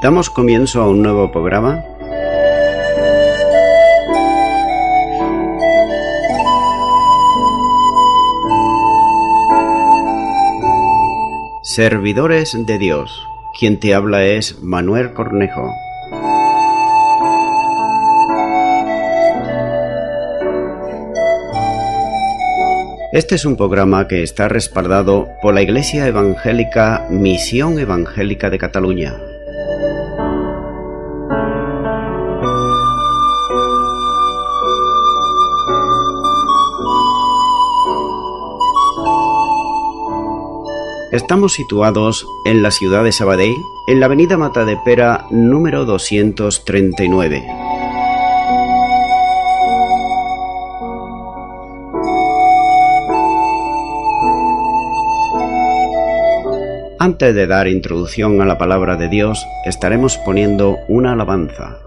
Damos comienzo a un nuevo programa. Servidores de Dios. Quien te habla es Manuel Cornejo. Este es un programa que está respaldado por la Iglesia Evangélica Misión Evangélica de Cataluña. Estamos situados en la ciudad de Sabadell, en la avenida Matadepera número 239. Antes de dar introducción a la palabra de Dios, estaremos poniendo una alabanza.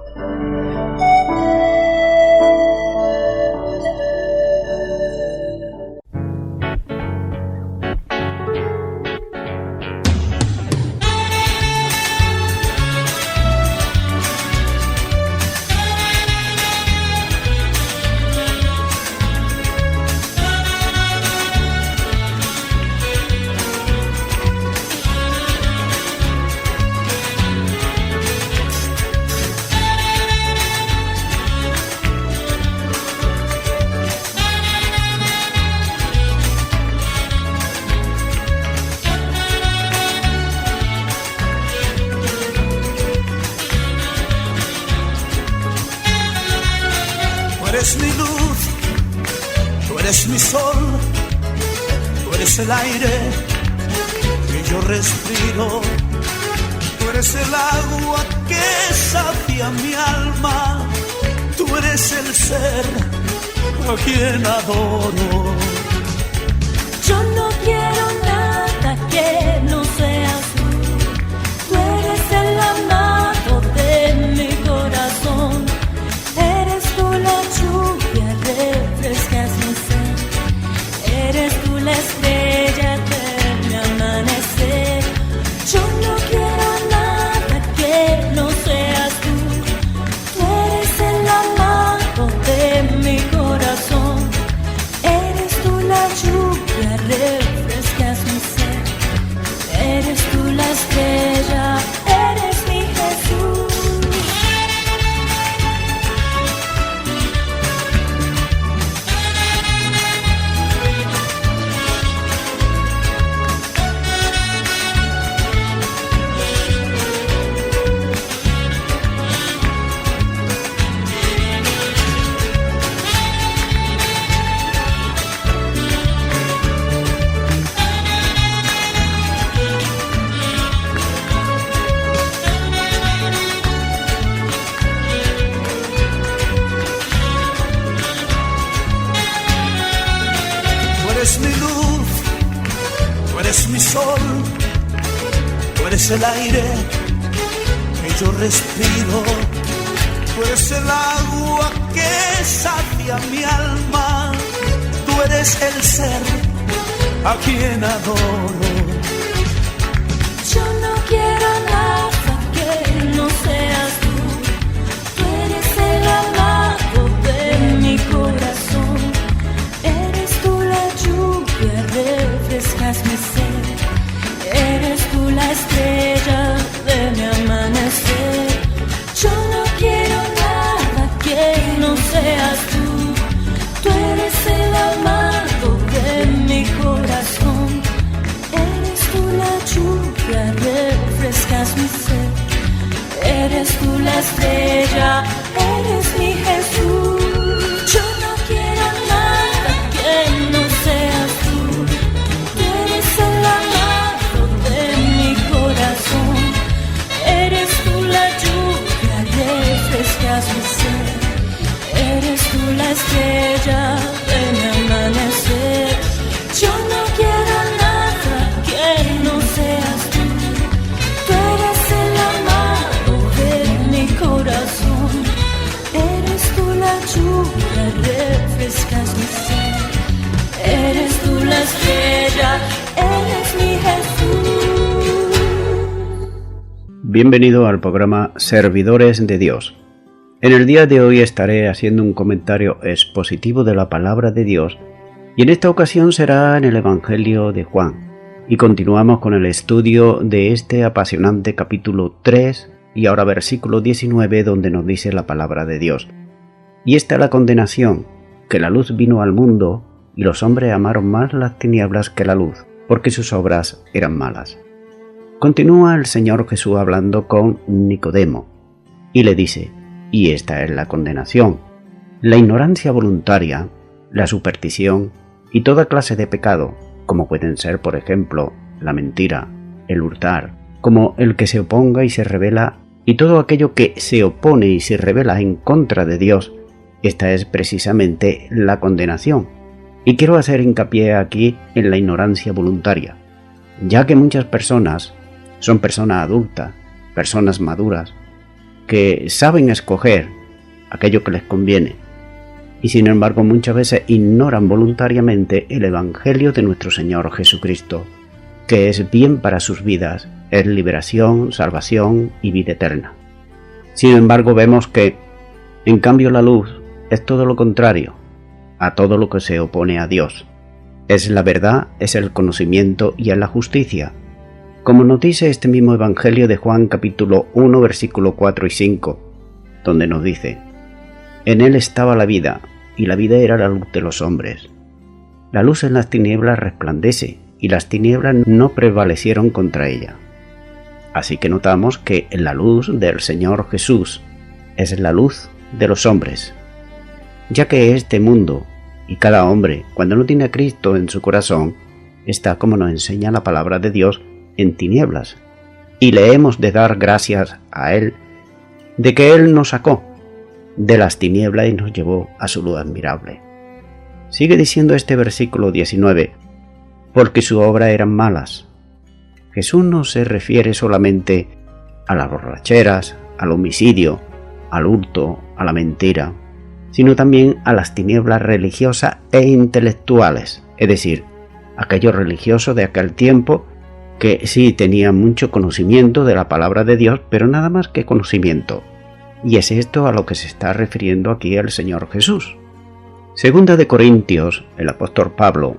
Eres mi luz, tú eres mi sol, tú eres el aire que yo respiro, tú eres el agua que sacia mi alma, tú eres el ser a quien adoro. Yo no quiero nada que no seas tú eres el amado de mi corazón. Refrescas mi ser, eres tú la estrella de mi amanecer. Yo no quiero nada que no seas tú eres el amado de mi corazón. Eres tú la lluvia, refrescas mi ser, eres tú la estrella, eres mi Jesús. Mi sol, tú eres el aire que yo respiro, tú eres el agua que sacia mi alma, tú eres el ser a quien adoro. Yo no quiero nada que no seas tú eres el amado de mi corazón, eres tú la lluvia, refrescas mi ser. Eres tú la estrella de mi amanecer. Yo no quiero nada que no seas tú eres el amado de mi corazón. bienvenido al programa Servidores de Dios. En el día de hoy estaré haciendo un comentario expositivo de la palabra de Dios y en esta ocasión será en el Evangelio de Juan. Y continuamos con el estudio de este apasionante capítulo 3 y ahora versículo 19 donde nos dice la palabra de Dios. Y esta es la condenación, que la luz vino al mundo y los hombres amaron más las tinieblas que la luz, porque sus obras eran malas. Continúa el Señor Jesús hablando con Nicodemo y le dice, y esta es la condenación, la ignorancia voluntaria, la superstición y toda clase de pecado, como pueden ser, por ejemplo, la mentira, el hurtar, como el que se oponga y se rebela, y todo aquello que se opone y se rebela en contra de Dios. Esta es precisamente la condenación. Y quiero hacer hincapié aquí en la ignorancia voluntaria, ya que muchas personas son personas adultas, personas maduras, que saben escoger aquello que les conviene, y sin embargo muchas veces ignoran voluntariamente el Evangelio de nuestro Señor Jesucristo, que es bien para sus vidas, es liberación, salvación y vida eterna. Sin embargo vemos que, en cambio, la luz es todo lo contrario a todo lo que se opone a Dios. Es la verdad, es el conocimiento y es la justicia. Como nos dice este mismo Evangelio de Juan capítulo 1 versículo 4 y 5, donde nos dice, en él estaba la vida, y la vida era la luz de los hombres. La luz en las tinieblas resplandece, y las tinieblas no prevalecieron contra ella. Así que notamos que la luz del Señor Jesús es la luz de los hombres, ya que este mundo y cada hombre, cuando no tiene a Cristo en su corazón, está, como nos enseña la palabra de Dios, en tinieblas, y le hemos de dar gracias a Él de que Él nos sacó de las tinieblas y nos llevó a su luz admirable. Sigue diciendo este versículo 19, porque sus obras eran malas. Jesús no se refiere solamente a las borracheras, al homicidio, al hurto, a la mentira, sino también a las tinieblas religiosas e intelectuales, es decir, aquellos religiosos de aquel tiempo que sí tenían mucho conocimiento de la palabra de Dios, pero nada más que conocimiento. Y es esto a lo que se está refiriendo aquí el Señor Jesús. Segunda de Corintios, el apóstol Pablo,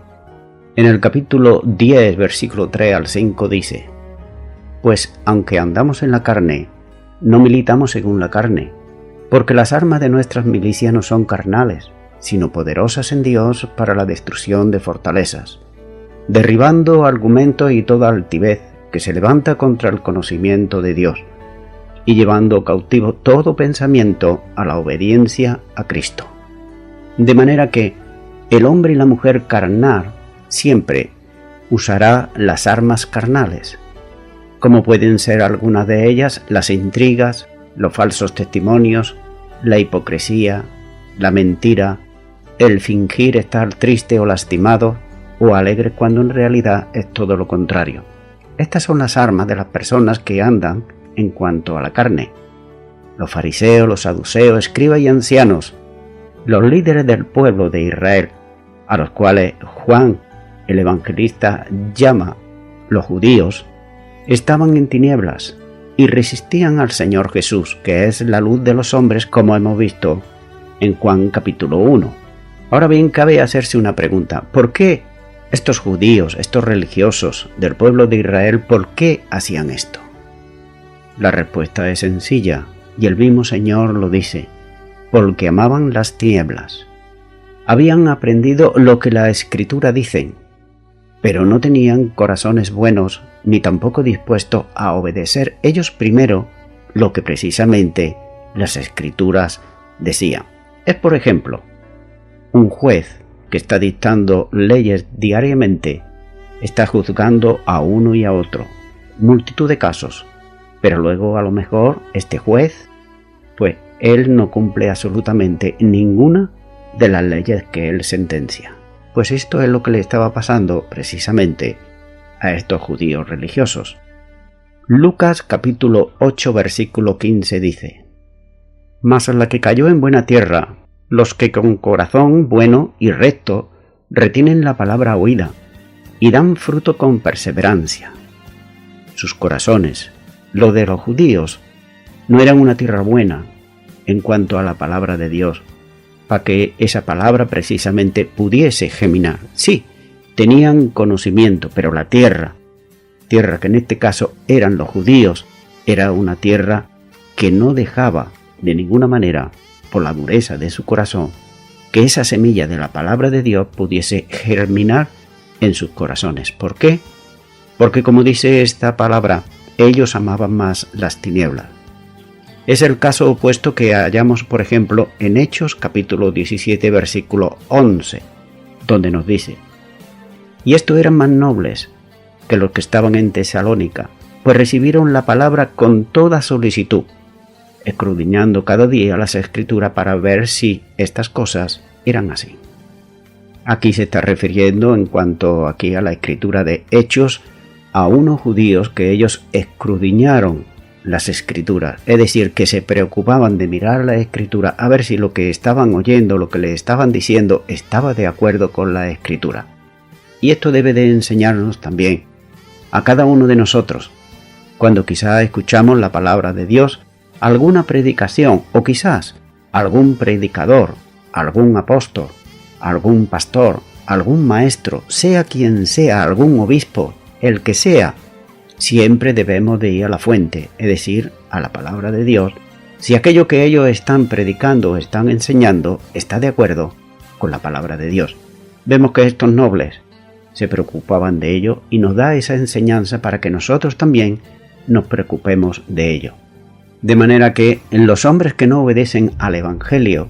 en el capítulo 10, versículo 3 al 5 dice, pues aunque andamos en la carne, no militamos según la carne, porque las armas de nuestras milicias no son carnales, sino poderosas en Dios para la destrucción de fortalezas, derribando argumentos y toda altivez que se levanta contra el conocimiento de Dios, y llevando cautivo todo pensamiento a la obediencia a Cristo. De manera que el hombre y la mujer carnal siempre usará las armas carnales, como pueden ser algunas de ellas las intrigas, los falsos testimonios, la hipocresía, la mentira, el fingir estar triste o lastimado o alegre cuando en realidad es todo lo contrario. Estas son las armas de las personas que andan en cuanto a la carne. Los fariseos, los saduceos, escribas y ancianos, los líderes del pueblo de Israel, a los cuales Juan, el evangelista, llama los judíos, estaban en tinieblas y resistían al Señor Jesús, que es la luz de los hombres, como hemos visto en Juan capítulo 1. Ahora bien, cabe hacerse una pregunta. ¿Por qué estos judíos, estos religiosos del pueblo de Israel, por qué hacían esto? La respuesta es sencilla, y el mismo Señor lo dice, porque amaban las tinieblas. Habían aprendido lo que la Escritura dice, pero no tenían corazones buenos ni tampoco dispuestos a obedecer ellos primero lo que precisamente las Escrituras decían. Es, por ejemplo, un juez que está dictando leyes diariamente, está juzgando a uno y a otro, multitud de casos, pero luego a lo mejor este juez, pues él no cumple absolutamente ninguna de las leyes que él sentencia. Pues esto es lo que le estaba pasando precisamente a estos judíos religiosos. Lucas capítulo 8 versículo 15 dice, mas la que cayó en buena tierra, los que con corazón bueno y recto retienen la palabra oída y dan fruto con perseverancia. Sus corazones, Lo de los judíos no eran una tierra buena en cuanto a la palabra de Dios, para que esa palabra precisamente pudiese germinar. Sí, tenían conocimiento, pero la tierra que en este caso eran los judíos, era una tierra que no dejaba de ninguna manera, por la dureza de su corazón, que esa semilla de la palabra de Dios pudiese germinar en sus corazones. ¿Por qué? Porque como dice esta palabra, ellos amaban más las tinieblas. Es el caso opuesto que hallamos, por ejemplo, en Hechos capítulo 17, versículo 11, donde nos dice: y estos eran más nobles que los que estaban en Tesalónica, pues recibieron la palabra con toda solicitud, escudriñando cada día las Escrituras para ver si estas cosas eran así. Aquí se está refiriendo, en cuanto aquí a la escritura de Hechos, a unos judíos que ellos escudriñaron las Escrituras, es decir, que se preocupaban de mirar la Escritura a ver si lo que estaban oyendo, lo que le estaban diciendo, estaba de acuerdo con la Escritura. Y esto debe de enseñarnos también a cada uno de nosotros, cuando quizás escuchamos la palabra de Dios, alguna predicación o quizás algún predicador, algún apóstol, algún pastor, algún maestro, sea quien sea, algún obispo, el que sea, siempre debemos de ir a la fuente, es decir, a la palabra de Dios, si aquello que ellos están predicando o están enseñando está de acuerdo con la palabra de Dios. Vemos que estos nobles se preocupaban de ello y nos da esa enseñanza para que nosotros también nos preocupemos de ello. De manera que en los hombres que no obedecen al Evangelio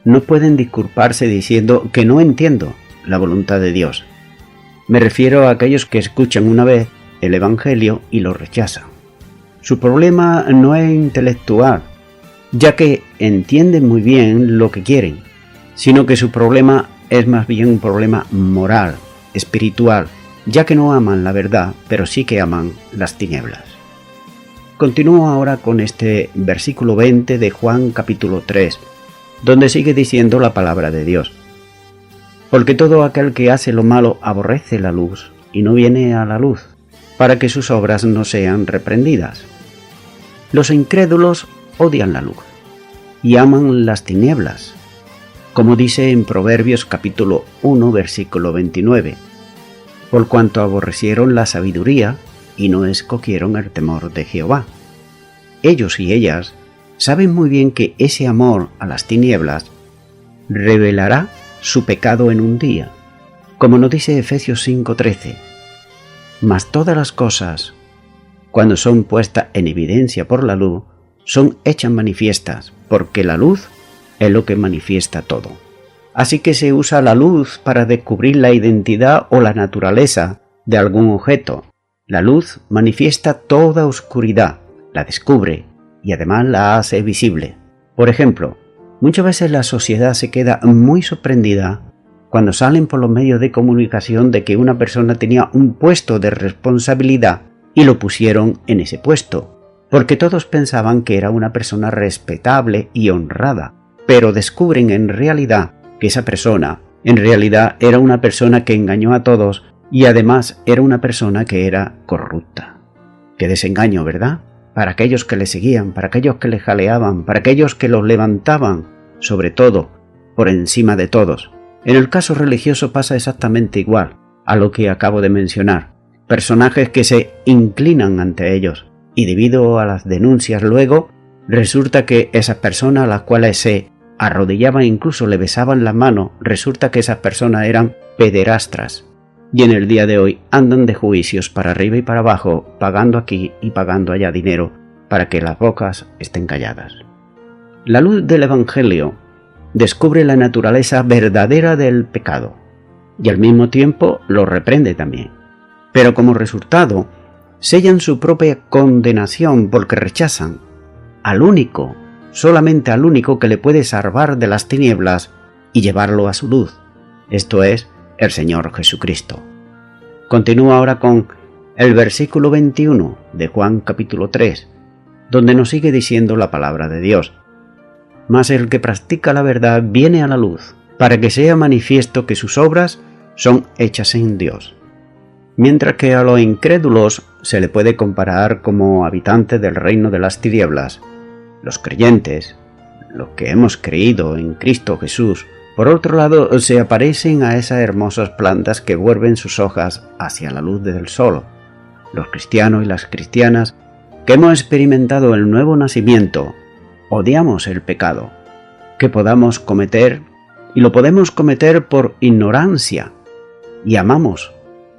no pueden disculparse diciendo que no entiendo la voluntad de Dios. Me refiero a aquellos que escuchan una vez el Evangelio y lo rechazan. Su problema no es intelectual, ya que entienden muy bien lo que quieren, sino que su problema es más bien un problema moral, espiritual, ya que no aman la verdad, pero sí que aman las tinieblas. Continúo ahora con este versículo 20 de Juan capítulo 3, donde sigue diciendo la palabra de Dios: porque todo aquel que hace lo malo aborrece la luz y no viene a la luz, para que sus obras no sean reprendidas. Los incrédulos odian la luz y aman las tinieblas, como dice en Proverbios capítulo 1 versículo 29, por cuanto aborrecieron la sabiduría y no escogieron el temor de Jehová. Ellos y ellas saben muy bien que ese amor a las tinieblas revelará su pecado en un día, como nos dice Efesios 5:13. Mas todas las cosas, cuando son puestas en evidencia por la luz, son hechas manifiestas, porque la luz es lo que manifiesta todo. Así que se usa la luz para descubrir la identidad o la naturaleza de algún objeto. La luz manifiesta toda oscuridad, la descubre y además la hace visible. Por ejemplo, muchas veces la sociedad se queda muy sorprendida cuando salen por los medios de comunicación de que una persona tenía un puesto de responsabilidad y lo pusieron en ese puesto, porque todos pensaban que era una persona respetable y honrada, pero descubren en realidad que esa persona en realidad era una persona que engañó a todos y además era una persona que era corrupta. Qué desengaño, ¿verdad? Para aquellos que le seguían, para aquellos que le jaleaban, para aquellos que los levantaban, sobre todo, por encima de todos. En el caso religioso pasa exactamente igual a lo que acabo de mencionar. Personajes que se inclinan ante ellos y debido a las denuncias luego, resulta que esas personas a las cuales se arrodillaban, incluso le besaban la mano, resulta que esas personas eran pederastras. Y en el día de hoy andan de juicios para arriba y para abajo, pagando aquí y pagando allá dinero para que las bocas estén calladas. La luz del Evangelio descubre la naturaleza verdadera del pecado y al mismo tiempo lo reprende también. Pero como resultado, sellan su propia condenación porque rechazan al único, solamente al único que le puede salvar de las tinieblas y llevarlo a su luz. Esto es el Señor Jesucristo. Continúa ahora con el versículo 21 de Juan capítulo 3, donde nos sigue diciendo la palabra de Dios: mas el que practica la verdad viene a la luz, para que sea manifiesto que sus obras son hechas en Dios. mientras que a los incrédulos se le puede comparar como habitantes del reino de las tinieblas. Los creyentes, los que hemos creído en Cristo Jesús, por otro lado, se aparecen a esas hermosas plantas que vuelven sus hojas hacia la luz del sol. Los cristianos y las cristianas que hemos experimentado el nuevo nacimiento, odiamos el pecado que podamos cometer, y lo podemos cometer por ignorancia, y amamos,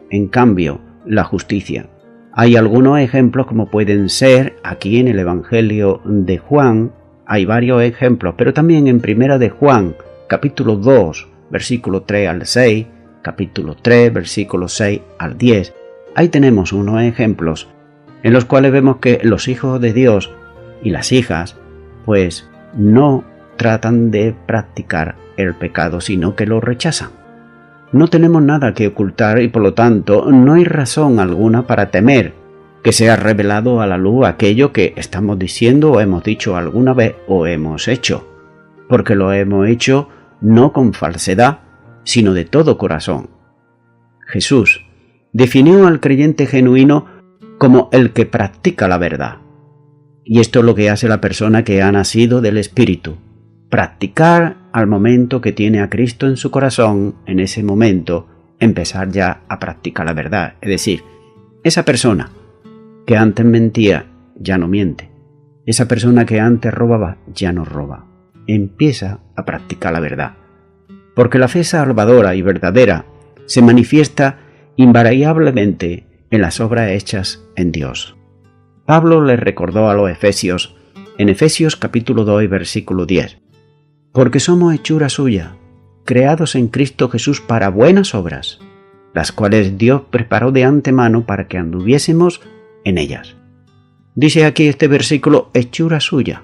en cambio, la justicia. Hay algunos ejemplos como pueden ser aquí en el Evangelio de Juan, hay varios ejemplos, pero también en Primera de Juan, capítulo 2, versículo 3 al 6, capítulo 3, versículo 6 al 10. Ahí tenemos unos ejemplos en los cuales vemos que los hijos de Dios y las hijas, pues no tratan de practicar el pecado, sino que lo rechazan. No tenemos nada que ocultar y por lo tanto no hay razón alguna para temer que sea revelado a la luz aquello que estamos diciendo o hemos dicho alguna vez o hemos hecho, porque lo hemos hecho no con falsedad, sino de todo corazón. Jesús definió al creyente genuino como el que practica la verdad. Y esto es lo que hace la persona que ha nacido del Espíritu. Practicar al momento que tiene a Cristo en su corazón, en ese momento, empezar ya a practicar la verdad. Es decir, esa persona que antes mentía, ya no miente. Esa persona que antes robaba, ya no roba. Empieza a practicar la verdad. Porque la fe salvadora y verdadera se manifiesta invariablemente en las obras hechas en Dios. Pablo les recordó a los Efesios, en Efesios capítulo 2 y versículo 10, porque somos hechura suya, creados en Cristo Jesús para buenas obras, las cuales Dios preparó de antemano para que anduviésemos en ellas. Dice aquí este versículo hechura suya,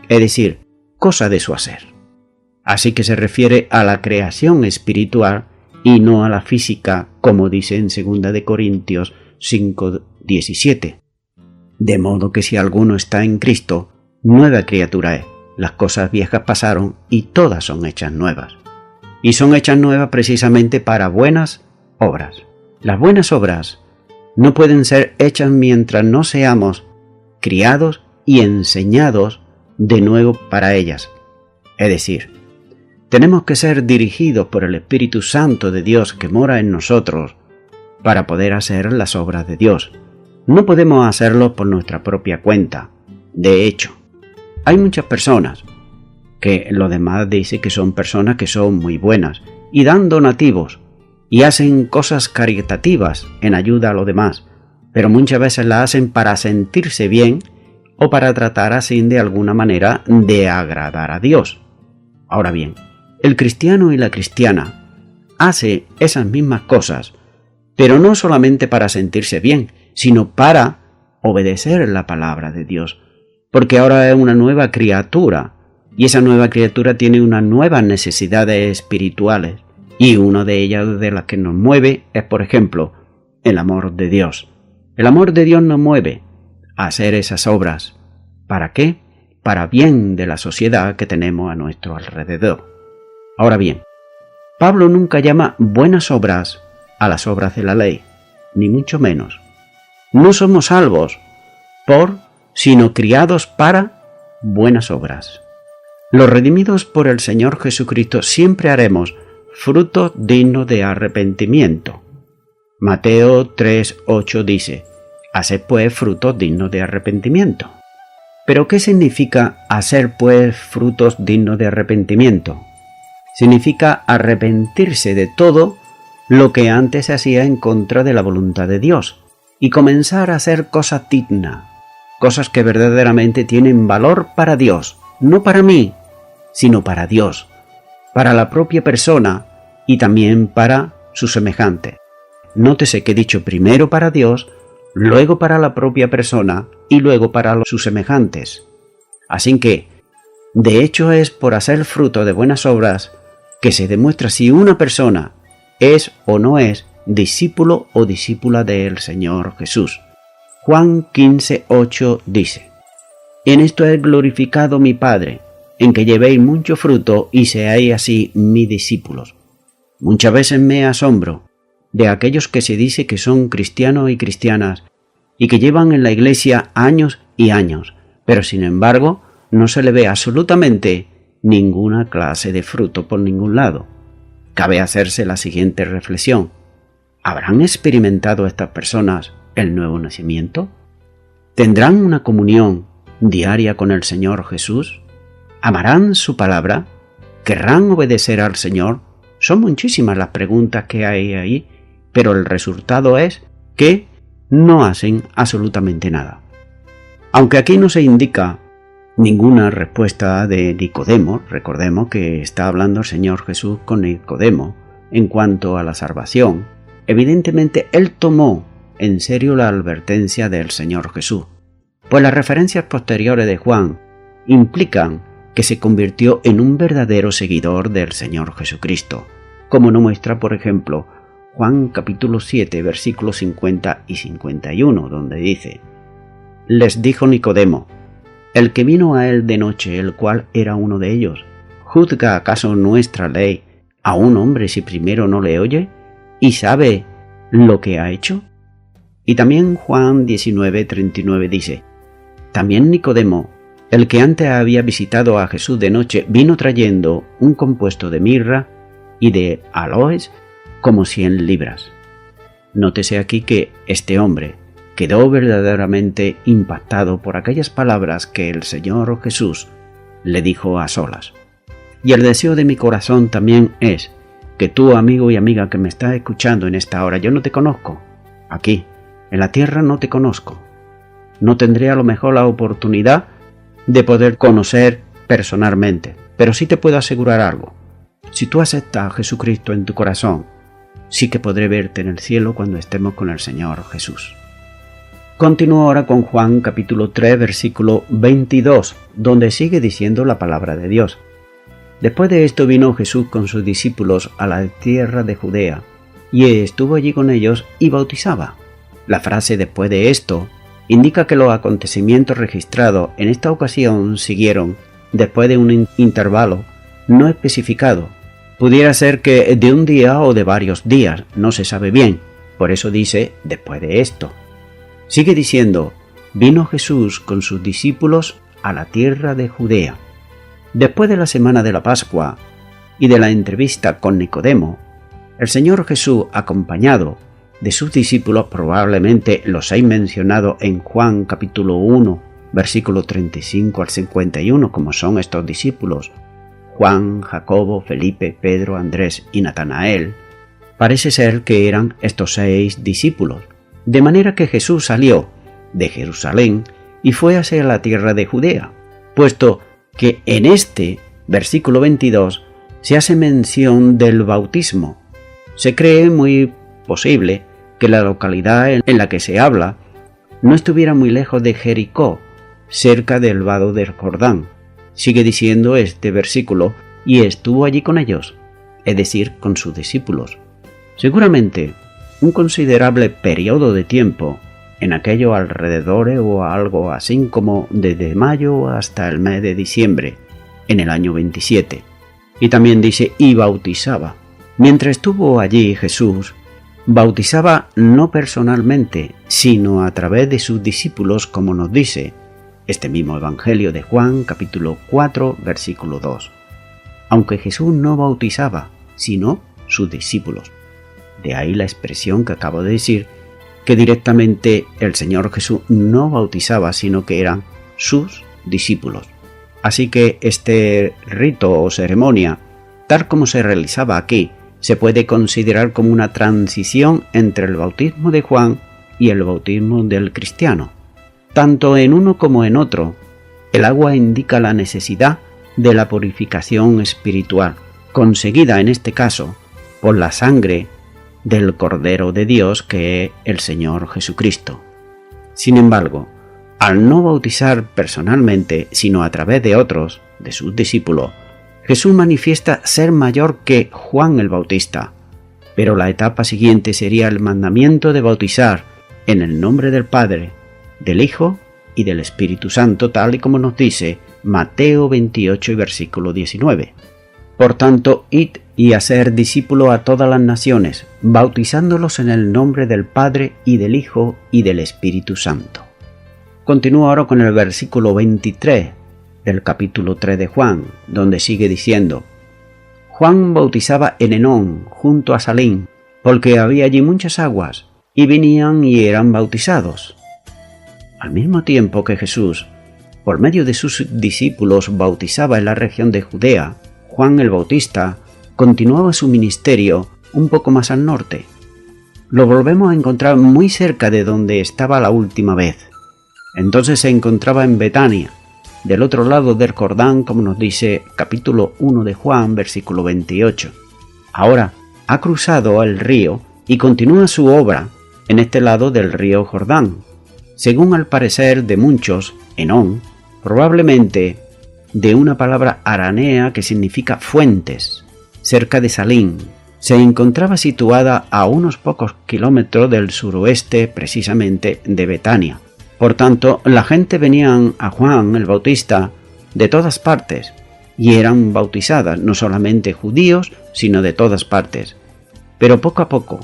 es decir, cosa de su hacer. Así que se refiere a la creación espiritual y no a la física, como dice en 2 de Corintios 5:17. De modo que si alguno está en Cristo, nueva criatura es. Las cosas viejas pasaron y todas son hechas nuevas. Y son hechas nuevas precisamente para buenas obras. Las buenas obras no pueden ser hechas mientras no seamos criados y enseñados de nuevo para ellas. Es decir, tenemos que ser dirigidos por el Espíritu Santo de Dios que mora en nosotros para poder hacer las obras de Dios. No podemos hacerlo por nuestra propia cuenta. De hecho, hay muchas personas que lo demás dice que son personas que son muy buenas y dan donativos y hacen cosas caritativas en ayuda a los demás, pero muchas veces la hacen para sentirse bien o para tratar así de alguna manera de agradar a Dios. Ahora bien, el cristiano y la cristiana hace esas mismas cosas, pero no solamente para sentirse bien, sino para obedecer la palabra de Dios, porque ahora es una nueva criatura, y esa nueva criatura tiene unas nuevas necesidades espirituales, y una de ellas de las que nos mueve es, por ejemplo, el amor de Dios. El amor de Dios nos mueve a hacer esas obras. ¿Para qué? Para bien de la sociedad que tenemos a nuestro alrededor. Ahora bien, Pablo nunca llama buenas obras a las obras de la ley, ni mucho menos. No somos salvos sino criados para buenas obras. Los redimidos por el Señor Jesucristo siempre haremos frutos dignos de arrepentimiento. Mateo 3:8 dice, haced pues frutos dignos de arrepentimiento. ¿Pero qué significa hacer pues frutos dignos de arrepentimiento? Significa arrepentirse de todo lo que antes se hacía en contra de la voluntad de Dios y comenzar a hacer cosas dignas, cosas que verdaderamente tienen valor para Dios, no para mí, sino para Dios, para la propia persona y también para su semejante. Nótese que he dicho primero para Dios, luego para la propia persona y luego para sus semejantes. Así que, de hecho, es por hacer fruto de buenas obras que se demuestra si una persona es o no es discípulo o discípula del Señor Jesús. Juan 15:8 dice, en esto es glorificado mi Padre, en que llevéis mucho fruto y seáis así mis discípulos. Muchas veces me asombro de aquellos que se dice que son cristianos y cristianas y que llevan en la iglesia años y años, pero sin embargo no se le ve absolutamente ninguna clase de fruto por ningún lado. Cabe hacerse la siguiente reflexión: ¿habrán experimentado estas personas el nuevo nacimiento? ¿Tendrán una comunión diaria con el Señor Jesús? ¿Amarán su palabra? ¿Querrán obedecer al Señor? Son muchísimas las preguntas que hay ahí, pero el resultado es que no hacen absolutamente nada. Aunque aquí no se indica ninguna respuesta de Nicodemo, recordemos que está hablando el Señor Jesús con Nicodemo en cuanto a la salvación. Evidentemente él tomó en serio la advertencia del Señor Jesús, pues las referencias posteriores de Juan implican que se convirtió en un verdadero seguidor del Señor Jesucristo, como nos muestra, por ejemplo, Juan capítulo 7, versículos 50 y 51, donde dice: les dijo Nicodemo, el que vino a él de noche, el cual era uno de ellos, ¿juzga acaso nuestra ley a un hombre si primero no le oye y sabe lo que ha hecho? Y también Juan 19, 39 dice: también Nicodemo, el que antes había visitado a Jesús de noche, vino trayendo un compuesto de mirra y de aloes como 100 libras. Nótese aquí que este hombre quedó verdaderamente impactado por aquellas palabras que el Señor Jesús le dijo a solas. Y el deseo de mi corazón también es que tú, amigo y amiga que me estás escuchando en esta hora, yo no te conozco. Aquí, en la tierra, no te conozco. No tendré a lo mejor la oportunidad de poder conocer personalmente, pero sí te puedo asegurar algo. Si tú aceptas a Jesucristo en tu corazón, sí que podré verte en el cielo cuando estemos con el Señor Jesús. Continúo ahora con Juan capítulo 3, versículo 22, donde sigue diciendo la palabra de Dios. Después de esto vino Jesús con sus discípulos a la tierra de Judea, y estuvo allí con ellos y bautizaba. La frase después de esto indica que los acontecimientos registrados en esta ocasión siguieron después de un intervalo no especificado. Pudiera ser que de un día o de varios días, no se sabe bien, por eso dice después de esto. Sigue diciendo, vino Jesús con sus discípulos a la tierra de Judea. Después de la semana de la Pascua y de la entrevista con Nicodemo, el Señor Jesús, acompañado de sus discípulos, probablemente los 6 mencionados en Juan capítulo 1, versículo 35 al 51, como son estos discípulos, Juan, Jacobo, Felipe, Pedro, Andrés y Natanael, parece ser que eran estos 6 discípulos. De manera que Jesús salió de Jerusalén y fue hacia la tierra de Judea, puesto que en este versículo 22 se hace mención del bautismo. Se cree muy posible que la localidad en la que se habla no estuviera muy lejos de Jericó, cerca del vado del Jordán. Sigue diciendo este versículo, y estuvo allí con ellos, es decir, con sus discípulos. Seguramente un considerable periodo de tiempo, en aquellos alrededores o algo así como desde mayo hasta el mes de diciembre, en el año 27. Y también dice, y bautizaba. Mientras estuvo allí Jesús, bautizaba no personalmente, sino a través de sus discípulos, como nos dice este mismo Evangelio de Juan, capítulo 4, versículo 2. Aunque Jesús no bautizaba, sino sus discípulos. De ahí la expresión que acabo de decir, que directamente el Señor Jesús no bautizaba, sino que eran sus discípulos. Así que este rito o ceremonia, tal como se realizaba aquí, se puede considerar como una transición entre el bautismo de Juan y el bautismo del cristiano. Tanto en uno como en otro, el agua indica la necesidad de la purificación espiritual, conseguida en este caso por la sangre del Cordero de Dios, que es el Señor Jesucristo. Sin embargo, al no bautizar personalmente, sino a través de otros, de sus discípulos, Jesús manifiesta ser mayor que Juan el Bautista, pero la etapa siguiente sería el mandamiento de bautizar en el nombre del Padre, del Hijo y del Espíritu Santo, tal y como nos dice Mateo 28 y versículo 19. Por tanto, id y hacer discípulo a todas las naciones, bautizándolos en el nombre del Padre y del Hijo y del Espíritu Santo. Continúo ahora con el versículo 23 del capítulo 3 de Juan, donde sigue diciendo: Juan bautizaba en Enón, junto a Salim, porque había allí muchas aguas, y venían y eran bautizados. Al mismo tiempo que Jesús, por medio de sus discípulos, bautizaba en la región de Judea, Juan el Bautista continuaba su ministerio un poco más al norte. Lo volvemos a encontrar muy cerca de donde estaba la última vez. Entonces se encontraba en Betania, del otro lado del Jordán, como nos dice capítulo 1 de Juan, versículo 28. Ahora ha cruzado el río y continúa su obra en este lado del río Jordán. Según al parecer de muchos, Enón, probablemente de una palabra aramea que significa fuentes, cerca de Salim. Se encontraba situada a unos pocos kilómetros del suroeste precisamente de Betania. Por tanto, la gente venían a Juan el Bautista de todas partes y eran bautizadas, no solamente judíos, sino de todas partes. Pero poco a poco,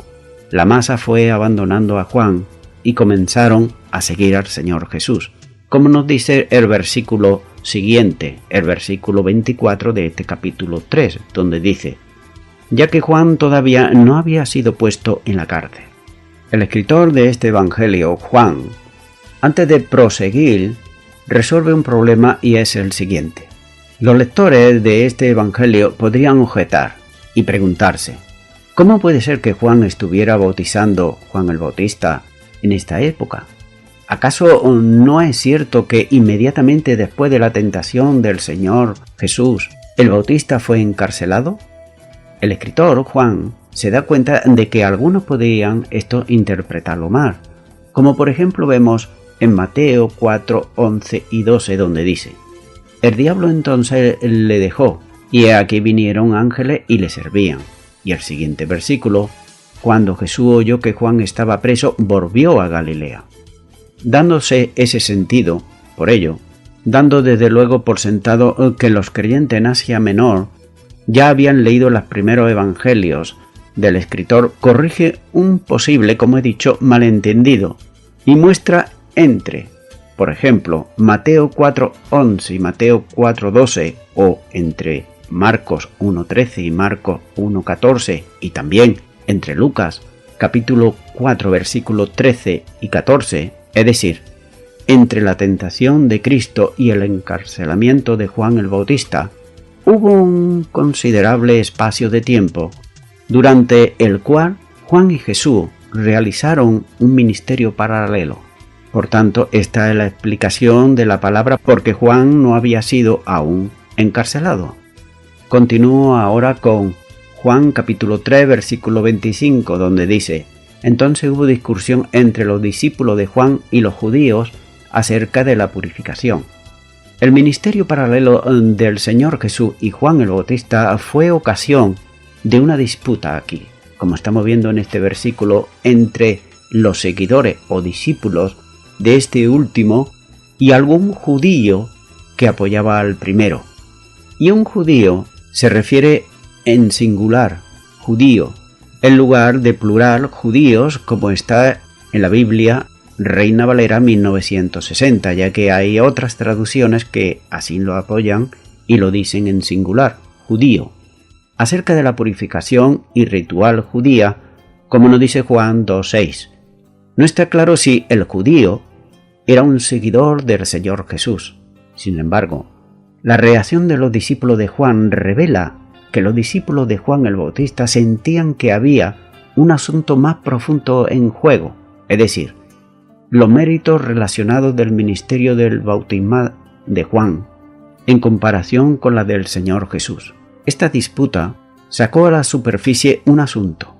la masa fue abandonando a Juan y comenzaron a seguir al Señor Jesús, como nos dice el versículo siguiente, el versículo 24 de este capítulo 3, donde dice: ya que Juan todavía no había sido puesto en la cárcel. El escritor de este evangelio, Juan, antes de proseguir, resuelve un problema y es el siguiente. Los lectores de este evangelio podrían objetar y preguntarse: ¿cómo puede ser que Juan estuviera bautizando, Juan el Bautista, en esta época? ¿Acaso no es cierto que inmediatamente después de la tentación del Señor Jesús, el Bautista fue encarcelado? El escritor, Juan, se da cuenta de que algunos podrían esto interpretarlo mal, como por ejemplo vemos en Mateo 4, 11 y 12, donde dice: el diablo entonces le dejó, y aquí vinieron ángeles y le servían. Y el siguiente versículo: cuando Jesús oyó que Juan estaba preso, volvió a Galilea. Dándose ese sentido, por ello, dando desde luego por sentado que los creyentes en Asia Menor ya habían leído los primeros evangelios del escritor, corrige un posible, como he dicho, malentendido y muestra entre, por ejemplo, Mateo 4:11 y Mateo 4:12, o entre Marcos 1:13 y Marcos 1:14, y también entre Lucas capítulo 4 versículos 13 y 14, es decir, entre la tentación de Cristo y el encarcelamiento de Juan el Bautista, hubo un considerable espacio de tiempo durante el cual Juan y Jesús realizaron un ministerio paralelo. Por tanto, esta es la explicación de la palabra porque Juan no había sido aún encarcelado. Continúo ahora con Juan capítulo 3 versículo 25, donde dice: entonces hubo discusión entre los discípulos de Juan y los judíos acerca de la purificación. El ministerio paralelo del Señor Jesús y Juan el Bautista fue ocasión de una disputa aquí, como estamos viendo en este versículo, entre los seguidores o discípulos de este último y algún judío que apoyaba al primero. Y un judío se refiere en singular, judío, en lugar de plural, judíos, como está en la Biblia Reina Valera 1960, ya que hay otras traducciones que así lo apoyan y lo dicen en singular, judío, acerca de la purificación y ritual judía, como nos dice Juan 2:6. No está claro si el judío era un seguidor del Señor Jesús. Sin embargo, la reacción de los discípulos de Juan revela que los discípulos de Juan el Bautista sentían que había un asunto más profundo en juego, es decir, los méritos relacionados del ministerio del bautismo de Juan en comparación con la del Señor Jesús. Esta disputa sacó a la superficie un asunto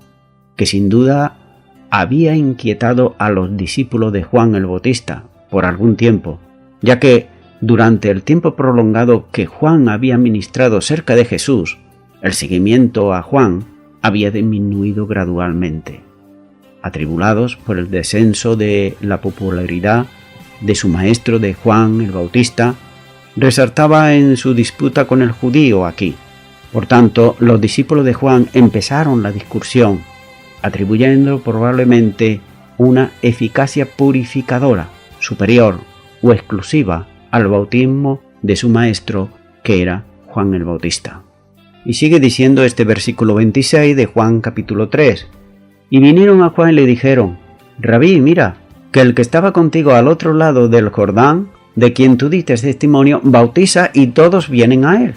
que sin duda había inquietado a los discípulos de Juan el Bautista por algún tiempo, ya que durante el tiempo prolongado que Juan había ministrado cerca de Jesús, el seguimiento a Juan había disminuido gradualmente. Atribulados por el descenso de la popularidad de su maestro de Juan el Bautista, resaltaba en su disputa con el judío aquí. Por tanto, los discípulos de Juan empezaron la discusión, atribuyendo probablemente una eficacia purificadora, superior o exclusiva al bautismo de su maestro, que era Juan el Bautista. Y sigue diciendo este versículo 26 de Juan capítulo 3. Y vinieron a Juan y le dijeron: Rabí, mira, que el que estaba contigo al otro lado del Jordán, de quien tú diste testimonio, bautiza y todos vienen a él.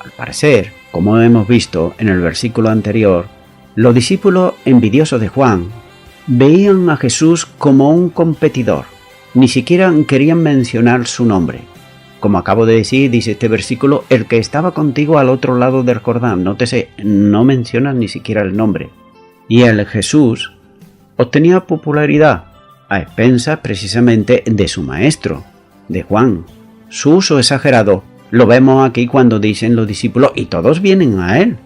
Al parecer, como hemos visto en el versículo anterior, los discípulos envidiosos de Juan veían a Jesús como un competidor, ni siquiera querían mencionar su nombre. Como acabo de decir, dice este versículo, el que estaba contigo al otro lado del Jordán. Nótese, no mencionan ni siquiera el nombre. Y el Jesús obtenía popularidad a expensas precisamente de su maestro, de Juan. Su uso exagerado lo vemos aquí cuando dicen los discípulos y todos vienen a él.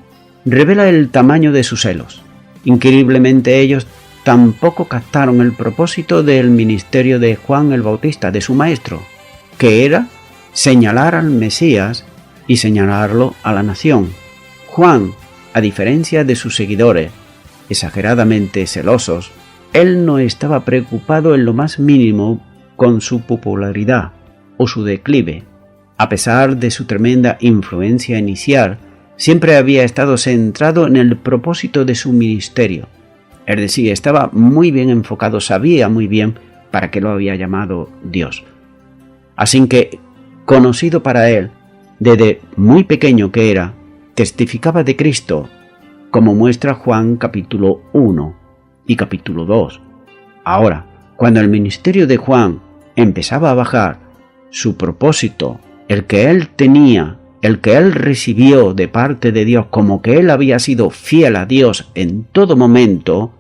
Revela el tamaño de sus celos. Increíblemente ellos tampoco captaron el propósito del ministerio de Juan el Bautista, de su maestro, que era señalar al Mesías y señalarlo a la nación. Juan, a diferencia de sus seguidores, exageradamente celosos, él no estaba preocupado en lo más mínimo con su popularidad o su declive. A pesar de su tremenda influencia inicial, siempre había estado centrado en el propósito de su ministerio. Es decir, estaba muy bien enfocado, sabía muy bien para qué lo había llamado Dios. Así que, conocido para él, desde muy pequeño que era, testificaba de Cristo, como muestra Juan capítulo 1 y capítulo 2. Ahora, cuando el ministerio de Juan empezaba a bajar, su propósito, el que él tenía, el que él recibió de parte de Dios, como que él había sido fiel a Dios en todo momento,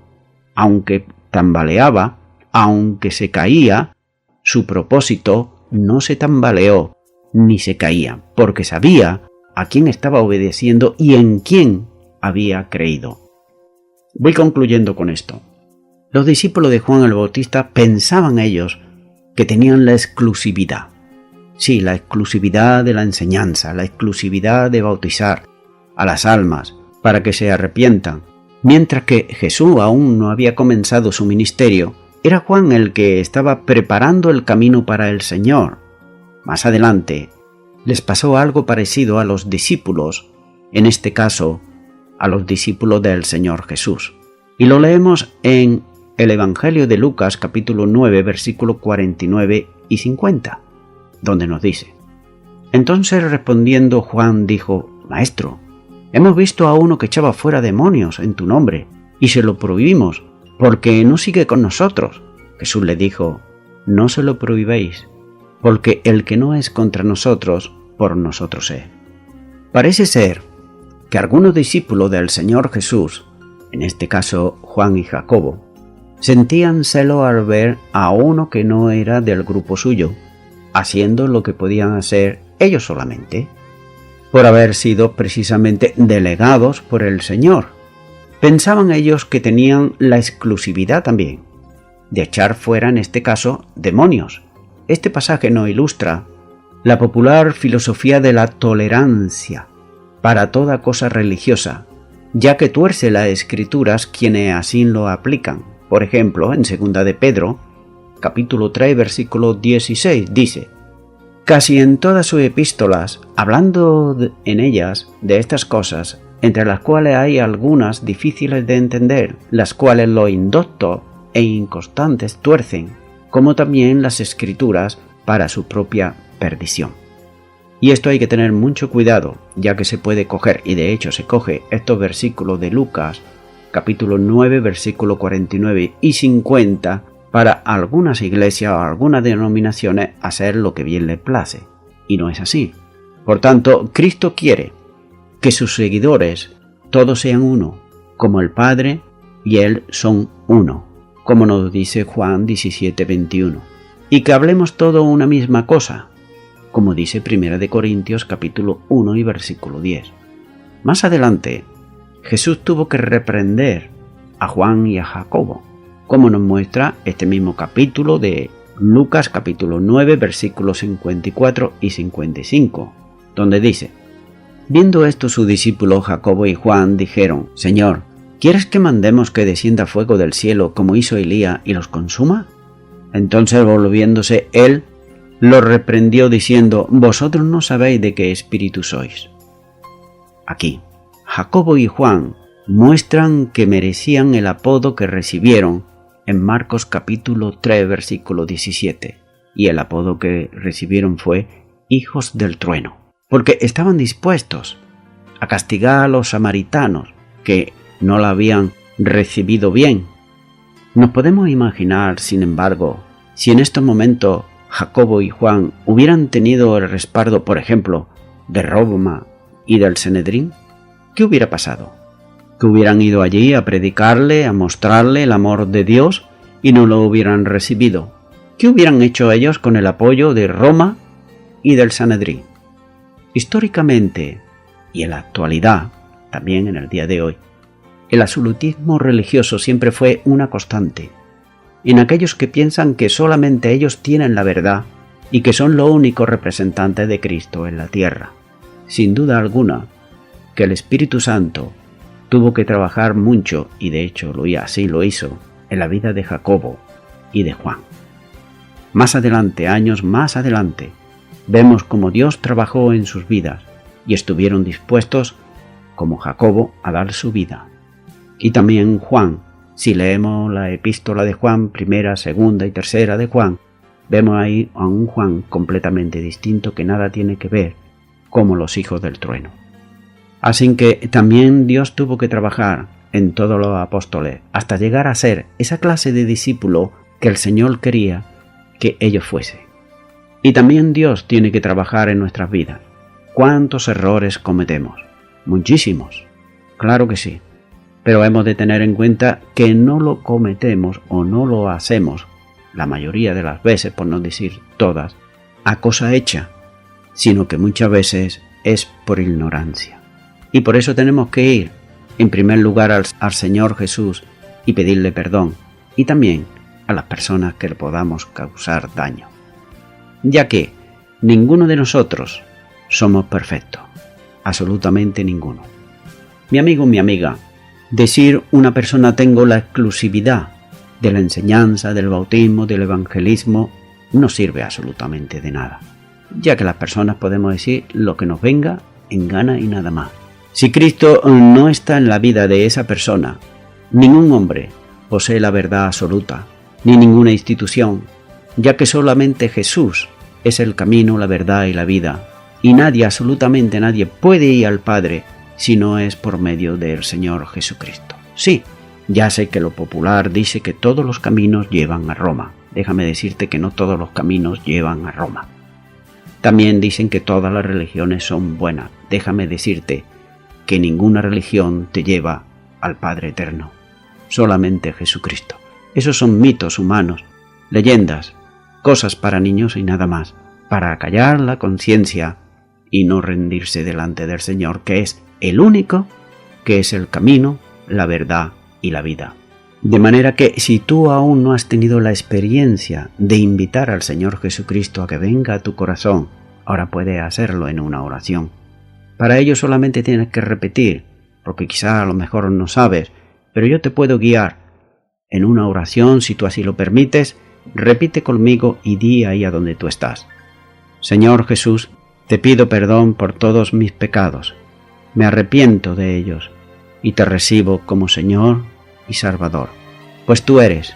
aunque tambaleaba, aunque se caía, su propósito no se tambaleó ni se caía, porque sabía a quién estaba obedeciendo y en quién había creído. Voy concluyendo con esto. Los discípulos de Juan el Bautista pensaban ellos que tenían la exclusividad. Sí, la exclusividad de la enseñanza, la exclusividad de bautizar a las almas para que se arrepientan. Mientras que Jesús aún no había comenzado su ministerio, era Juan el que estaba preparando el camino para el Señor. Más adelante, les pasó algo parecido a los discípulos, en este caso, a los discípulos del Señor Jesús. Y lo leemos en el Evangelio de Lucas, capítulo 9, versículos 49 y 50, donde nos dice: Entonces respondiendo Juan dijo: Maestro, hemos visto a uno que echaba fuera demonios en tu nombre, y se lo prohibimos, porque no sigue con nosotros. Jesús le dijo: No se lo prohibéis, porque el que no es contra nosotros, por nosotros es. Parece ser que algunos discípulos del Señor Jesús, en este caso Juan y Jacobo, sentían celo al ver a uno que no era del grupo suyo, haciendo lo que podían hacer ellos solamente, por haber sido precisamente delegados por el Señor. Pensaban ellos que tenían la exclusividad también de echar fuera, en este caso, demonios. Este pasaje nos ilustra la popular filosofía de la tolerancia para toda cosa religiosa, ya que tuerce las Escrituras quienes así lo aplican. Por ejemplo, en 2 de Pedro, capítulo 3, versículo 16, dice: Casi en todas sus epístolas, hablando en ellas de estas cosas, entre las cuales hay algunas difíciles de entender, las cuales los indoctos e inconstantes tuercen, como también las Escrituras para su propia perdición. Y esto hay que tener mucho cuidado, ya que se puede coger, y de hecho se coge, estos versículos de Lucas, capítulo 9, versículo 49 y 50, para algunas iglesias o algunas denominaciones hacer lo que bien les place. Y no es así. Por tanto, Cristo quiere que sus seguidores todos sean uno, como el Padre y Él son uno, como nos dice Juan 17:21, y que hablemos todo una misma cosa, como dice 1 de Corintios capítulo 1 y versículo 10. Más adelante, Jesús tuvo que reprender a Juan y a Jacobo, como nos muestra este mismo capítulo de Lucas capítulo 9 versículos 54 y 55, donde dice: Viendo esto, su discípulo Jacobo y Juan dijeron: Señor, ¿quieres que mandemos que descienda fuego del cielo como hizo Elías y los consuma? Entonces, volviéndose él, los reprendió diciendo: Vosotros no sabéis de qué espíritu sois. Aquí, Jacobo y Juan muestran que merecían el apodo que recibieron en Marcos capítulo 3, versículo 17, y el apodo que recibieron fue hijos del trueno, porque estaban dispuestos a castigar a los samaritanos que no la habían recibido bien. Nos podemos imaginar, sin embargo, si en estos momentos Jacobo y Juan hubieran tenido el respaldo, por ejemplo, de Roma y del Sanedrín, ¿qué hubiera pasado? Que hubieran ido allí a predicarle, a mostrarle el amor de Dios y no lo hubieran recibido. ¿Qué hubieran hecho ellos con el apoyo de Roma y del Sanedrín? Históricamente y en la actualidad, también en el día de hoy, el absolutismo religioso siempre fue una constante en aquellos que piensan que solamente ellos tienen la verdad y que son los únicos representantes de Cristo en la tierra. Sin duda alguna que el Espíritu Santo tuvo que trabajar mucho, y de hecho así lo hizo, en la vida de Jacobo y de Juan. Más adelante, años más adelante, vemos cómo Dios trabajó en sus vidas y estuvieron dispuestos, como Jacobo, a dar su vida. Y también Juan. Si leemos la epístola de Juan, primera, segunda y tercera de Juan, vemos ahí a un Juan completamente distinto que nada tiene que ver como los hijos del trueno. Así que también Dios tuvo que trabajar en todos los apóstoles hasta llegar a ser esa clase de discípulo que el Señor quería que ellos fuesen. Y también Dios tiene que trabajar en nuestras vidas. ¿Cuántos errores cometemos? Muchísimos. Claro que sí. Pero hemos de tener en cuenta que no lo cometemos o no lo hacemos, la mayoría de las veces, por no decir todas, a cosa hecha, sino que muchas veces es por ignorancia. Y por eso tenemos que ir, en primer lugar, al Señor Jesús y pedirle perdón, y también a las personas que le podamos causar daño. Ya que ninguno de nosotros somos perfectos, absolutamente ninguno. Mi amigo, mi amiga, decir una persona tengo la exclusividad de la enseñanza, del bautismo, del evangelismo, no sirve absolutamente de nada, ya que las personas podemos decir lo que nos venga en gana y nada más. Si Cristo no está en la vida de esa persona, ningún hombre posee la verdad absoluta, ni ninguna institución, ya que solamente Jesús es el camino, la verdad y la vida, y nadie, absolutamente nadie, puede ir al Padre si no es por medio del Señor Jesucristo. Sí, ya sé que lo popular dice que todos los caminos llevan a Roma. Déjame decirte que no todos los caminos llevan a Roma. También dicen que todas las religiones son buenas. Déjame decirte que ninguna religión te lleva al Padre Eterno. Solamente Jesucristo. Esos son mitos humanos, leyendas, cosas para niños y nada más, para acallar la conciencia y no rendirse delante del Señor, que es el único, que es el camino, la verdad y la vida. De manera que si tú aún no has tenido la experiencia de invitar al Señor Jesucristo a que venga a tu corazón, ahora puedes hacerlo en una oración. Para ello solamente tienes que repetir, porque quizá a lo mejor no sabes, pero yo te puedo guiar en una oración, si tú así lo permites. Repite conmigo y di ahí a donde tú estás. Señor Jesús, te pido perdón por todos mis pecados. Me arrepiento de ellos y te recibo como Señor y Salvador, pues tú eres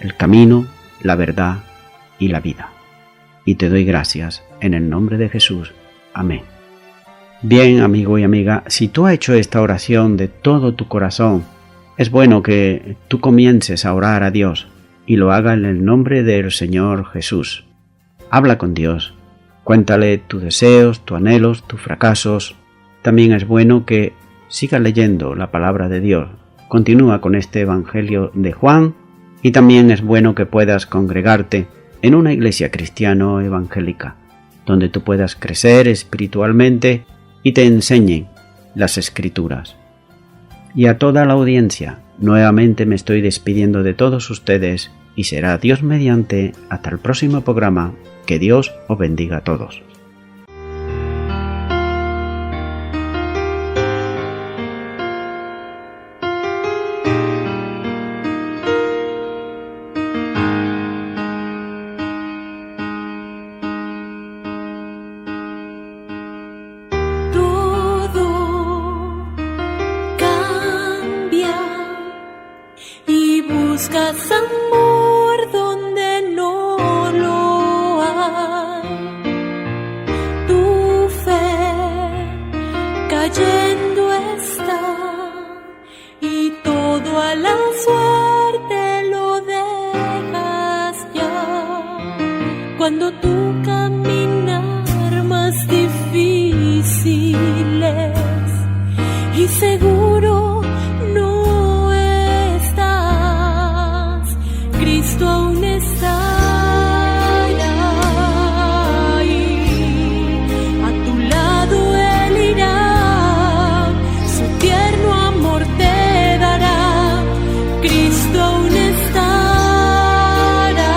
el camino, la verdad y la vida. Y te doy gracias en el nombre de Jesús. Amén. Bien, amigo y amiga, si tú has hecho esta oración de todo tu corazón, es bueno que tú comiences a orar a Dios y lo hagas en el nombre del Señor Jesús. Habla con Dios, cuéntale tus deseos, tus anhelos, tus fracasos. También es bueno que sigas leyendo la palabra de Dios. Continúa con este Evangelio de Juan y también es bueno que puedas congregarte en una iglesia cristiana evangélica, donde tú puedas crecer espiritualmente y te enseñen las Escrituras. Y a toda la audiencia, nuevamente me estoy despidiendo de todos ustedes y será Dios mediante hasta el próximo programa. Que Dios os bendiga a todos. amor donde no lo hay. Tu fe cayendo está y todo a la suerte lo dejas ya. Cuando tu caminar más difícil es y seguro no estás, Cristo aún está ahí. A tu lado Él irá, su tierno amor te dará. Cristo aún estará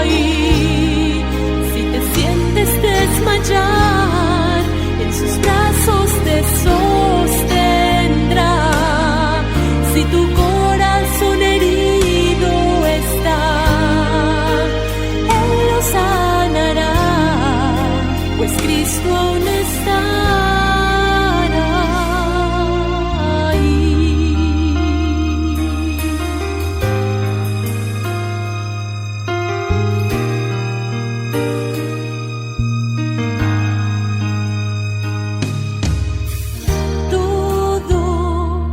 ahí. Si te sientes desmayar, en sus brazos te sostendrá. Si tu corazón herido está, Él lo sanará, pues Cristo aún estará ahí. Todo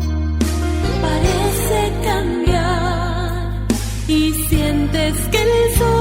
parece cambiar y sientes que el sol